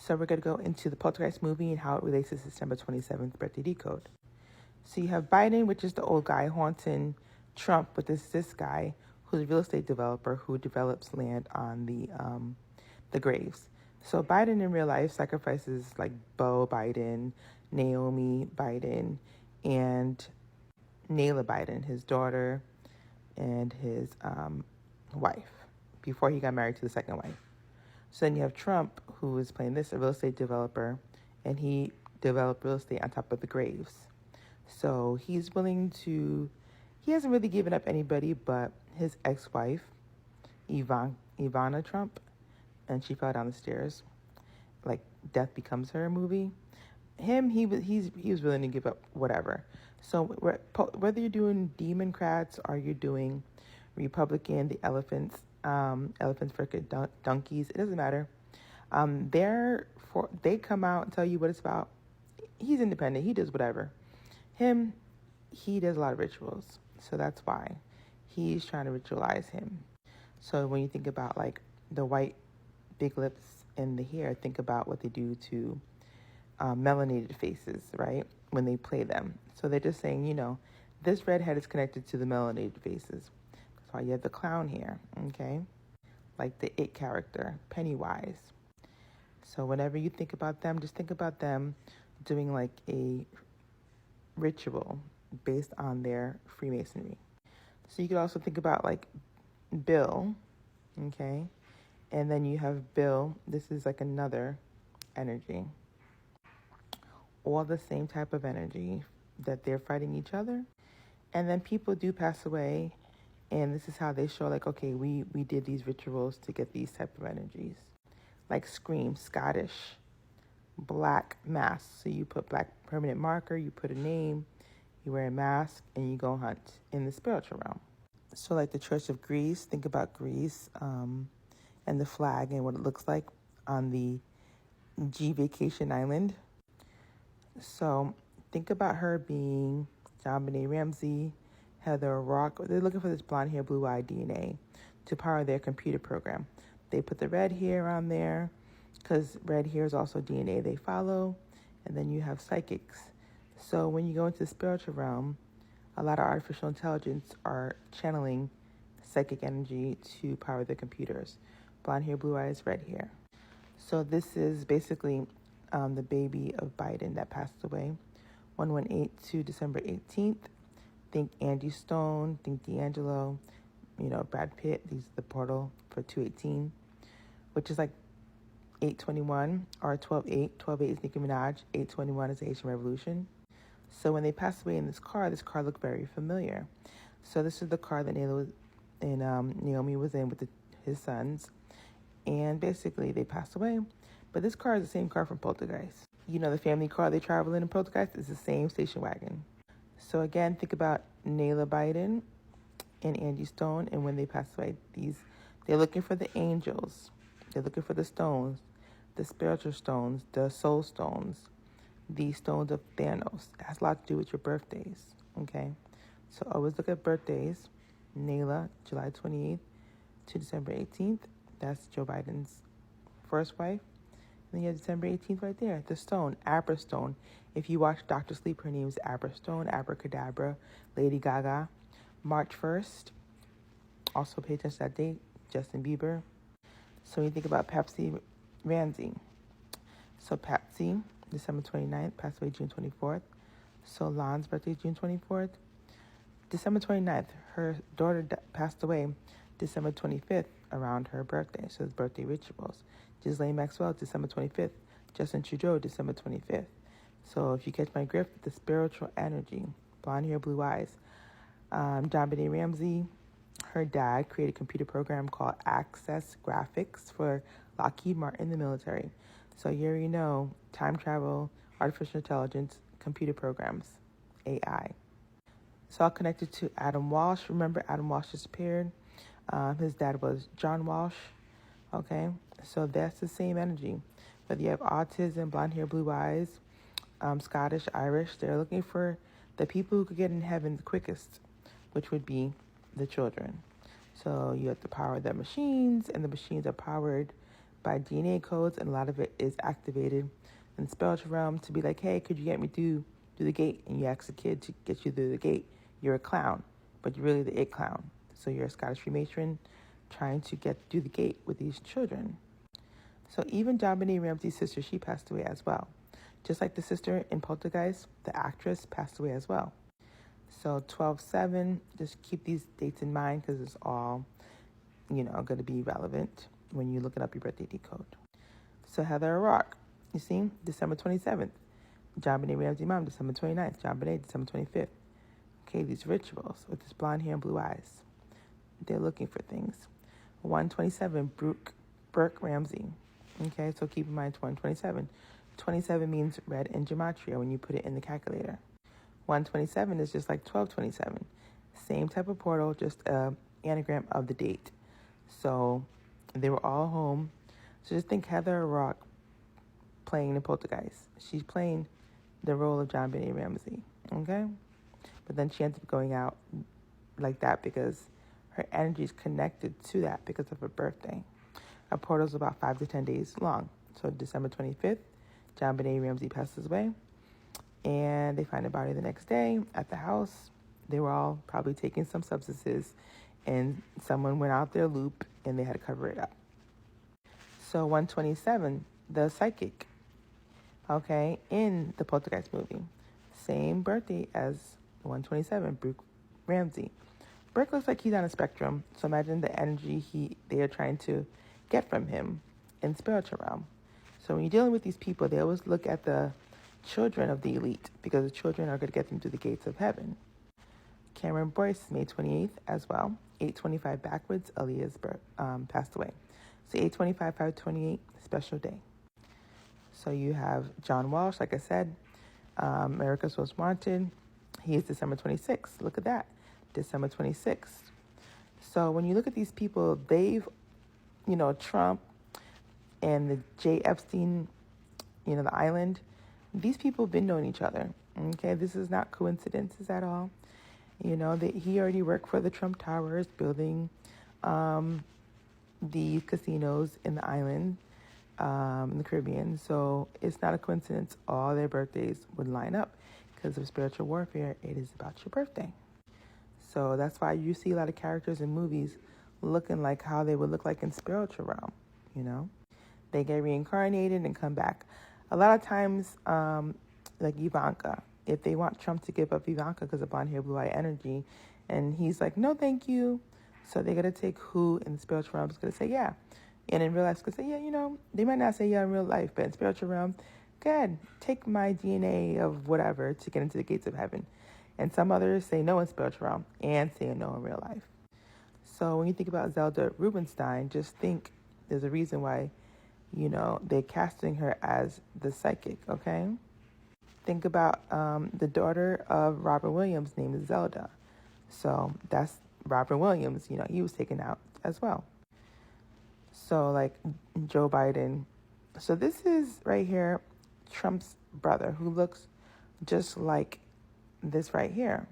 So we're going to go into the poltergeist movie and how it relates to September 27th birthday decode. So you have Biden, which is the old guy, haunting Trump, but this guy who's a real estate developer who develops land on the graves. So Biden in real life sacrifices like Beau Biden, Naomi Biden, and Nayla Biden, his daughter, and his wife, before he got married to the second wife. So then you have Trump, who is playing this, a real estate developer, and he developed real estate on top of the graves. So he hasn't really given up anybody but his ex-wife, Ivana Trump, and she fell down the stairs, like Death Becomes Her movie. He was willing to give up whatever. So whether you're doing Democrats or you're doing Republican, the elephants for donkeys, it doesn't matter. They come out and tell you what it's about. He's independent. He does whatever. He does a lot of rituals. So that's why he's trying to ritualize him. So when you think about like the white big lips and the hair, think about what they do to melanated faces, right? When they play them. So they're just saying, this redhead is connected to the melanated faces. That's why you have the clown hair, okay? Like the It character, Pennywise. So whenever you think about them, just think about them doing like a ritual based on their Freemasonry. So you could also think about like Bill, okay? And then you have Bill. This is like another energy. All the same type of energy that they're fighting each other. And then people do pass away. And this is how they show like, okay, we did these rituals to get these type of energies. Like Scream, Scottish, black mask. So you put black permanent marker, you put a name, you wear a mask, and you go hunt in the spiritual realm. So like the Church of Greece, think about Greece and the flag and what it looks like on the G Vacation Island. So think about her being JonBenet Ramsey, Heather O'Rourke. They're looking for this blonde hair, blue eye DNA to power their computer program. They put the red hair on there because red hair is also DNA they follow. And then you have psychics. So when you go into the spiritual realm, a lot of artificial intelligence are channeling psychic energy to power their computers. Blonde hair, blue eyes, red hair. So this is basically the baby of Biden that passed away, 118 to December 18th. Think Angie Stone, think D'Angelo, Brad Pitt. These are the portal for 218, which is like 821 or 12-8. 12-8 is Nicki Minaj. 821 is the Haitian Revolution. So when they passed away in this car looked very familiar. So this is the car that Naomi was in with his sons. And basically they passed away. But this car is the same car from Poltergeist. The family car they travel in Poltergeist is the same station wagon. So again, think about Nayla Biden and Angie Stone. And when they passed away, they're looking for the angels. They're looking for the stones, the spiritual stones, the soul stones, the stones of Thanos. It has a lot to do with your birthdays, okay? So always look at birthdays. Nayla, July 28th to December 18th. That's Joe Biden's first wife. And then you have December 18th right there. The stone, Abra Stone. If you watch Dr. Sleep, her name is Abra Stone, Abracadabra, Lady Gaga. March 1st. Also pay attention to that date. Justin Bieber. So when you think about Patsy Ramsey. So Patsy, December 29th, passed away June 24th. So Lon's birthday, June 24th. December 29th, her daughter passed away December 25th around her birthday. So it's birthday rituals. Ghislaine Maxwell, December 25th. Justin Trudeau, December 25th. So if you catch my drift, the spiritual energy, blonde hair, blue eyes. JonBenet Ramsey, her dad created a computer program called Access Graphics for Lockheed Martin in the military. So you already know, time travel, artificial intelligence, computer programs, AI. It's all connected to Adam Walsh. Remember, Adam Walsh disappeared. His dad was John Walsh. Okay, so that's the same energy. Whether you have autism, blonde hair, blue eyes, Scottish, Irish, they're looking for the people who could get in heaven the quickest, which would be the children. So you have to power the machines, and the machines are powered by DNA codes, and a lot of it is activated in the spiritual realm to be like, hey, could you get me through the gate? And you ask the kid to get you through the gate. You're a clown, but you're really the it clown. So you're a Scottish Freemason trying to get through the gate with these children. So even JonBenet Ramsey's sister, she passed away as well. Just like the sister in Poltergeist, the actress passed away as well. So 12/7, just keep these dates in mind because it's all, going to be relevant when you're looking up your birthday decode. So Heather O'Rourke, you see, December 27th. JonBenet Ramsey mom, December 29th. JonBenet, December 25th. Okay, these rituals with this blonde hair and blue eyes. They're looking for things. 127, Burke Ramsey. Okay, so keep in mind 127. 27 means red in gematria when you put it in the calculator. 127 is just like 1227. Same type of portal, just an anagram of the date. So they were all home. So just think Heather O'Rourke playing the poltergeist. She's playing the role of JonBenet Ramsey, okay? But then she ends up going out like that because her energy is connected to that because of her birthday. A portal is about 5 to 10 days long. So December 25th, JonBenet Ramsey passes away, and they find a body the next day at the house. They were all probably taking some substances, and someone went out their loop, and they had to cover it up. So 127, the psychic, okay, in the Poltergeist movie. Same birthday as 127, Burke Ramsey. Burke looks like he's on a spectrum, so imagine the energy they are trying to get from him in spiritual realm. So when you're dealing with these people, they always look at the children of the elite because the children are going to get them through the gates of heaven. Cameron Boyce, May 28th as well. 825 backwards, Aaliyah's passed away. So 825, 528, special day. So you have John Walsh, like I said, America's Most Wanted. He is December 26th. Look at that, December 26th. So when you look at these people, they've, Trump and the J. Epstein, the island, these people have been knowing each other. Okay, this is not coincidences at all. He already worked for the Trump Towers, building the casinos in the island, in the Caribbean. So it's not a coincidence all their birthdays would line up because of spiritual warfare. It is about your birthday. So that's why you see a lot of characters in movies looking like how they would look like in spiritual realm. They get reincarnated and come back. A lot of times, like Ivanka, if they want Trump to give up Ivanka because of blonde hair, blue eye energy, and he's like, no, thank you. So they're going to take who in the spiritual realm is going to say, yeah. And in real life, it's going to say, yeah, they might not say yeah in real life, but in spiritual realm, go ahead, take my DNA of whatever to get into the gates of heaven. And some others say no in spiritual realm and say no in real life. So when you think about Zelda Rubinstein, just think there's a reason why, they're casting her as the psychic, okay? Think about the daughter of Robert Williams named Zelda. So that's Robert Williams, he was taken out as well. So like Joe Biden. So this is right here, Trump's brother, who looks just like this right here,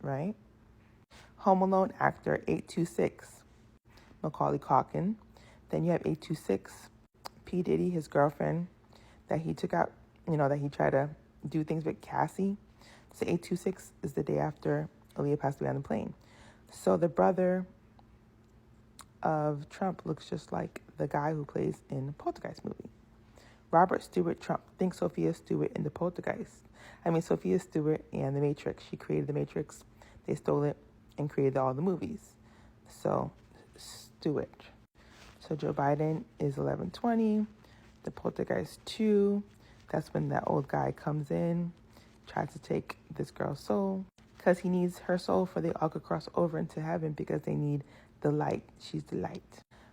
right? Home Alone actor 826, Macaulay Culkin. Then you have 826, P. Diddy, his girlfriend, that he took out, that he tried to do things with Cassie. So 826 is the day after Aaliyah passed away on the plane. So the brother of Trump looks just like the guy who plays in the Poltergeist movie. Robert Stewart Trump. Think Sophia Stewart in the Poltergeist. Sophia Stewart and The Matrix. She created The Matrix. They stole it and created all the movies. So Stewart. So Joe Biden is 1120. The Poltergeist 2. That's when that old guy comes in, tries to take this girl's soul, because he needs her soul for they all could cross over into heaven because they need the light. She's the light.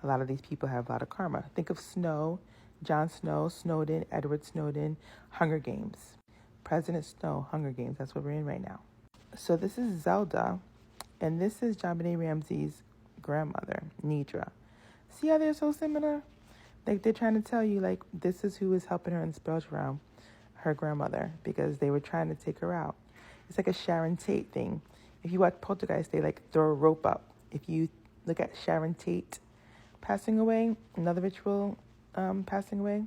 A lot of these people have a lot of karma. Think of Snow, Jon Snow, Snowden, Edward Snowden, Hunger Games. President Snow, Hunger Games. That's what we're in right now. So this is Zelda, and this is JonBenet Ramsey's grandmother, Nidra. See how they're so similar? Like they're trying to tell you, like, this is who is helping her in the spiritual realm, her grandmother, because they were trying to take her out. It's like a Sharon Tate thing. If you watch Poltergeist, they like throw a rope up. If you look at Sharon Tate passing away, another ritual passing away.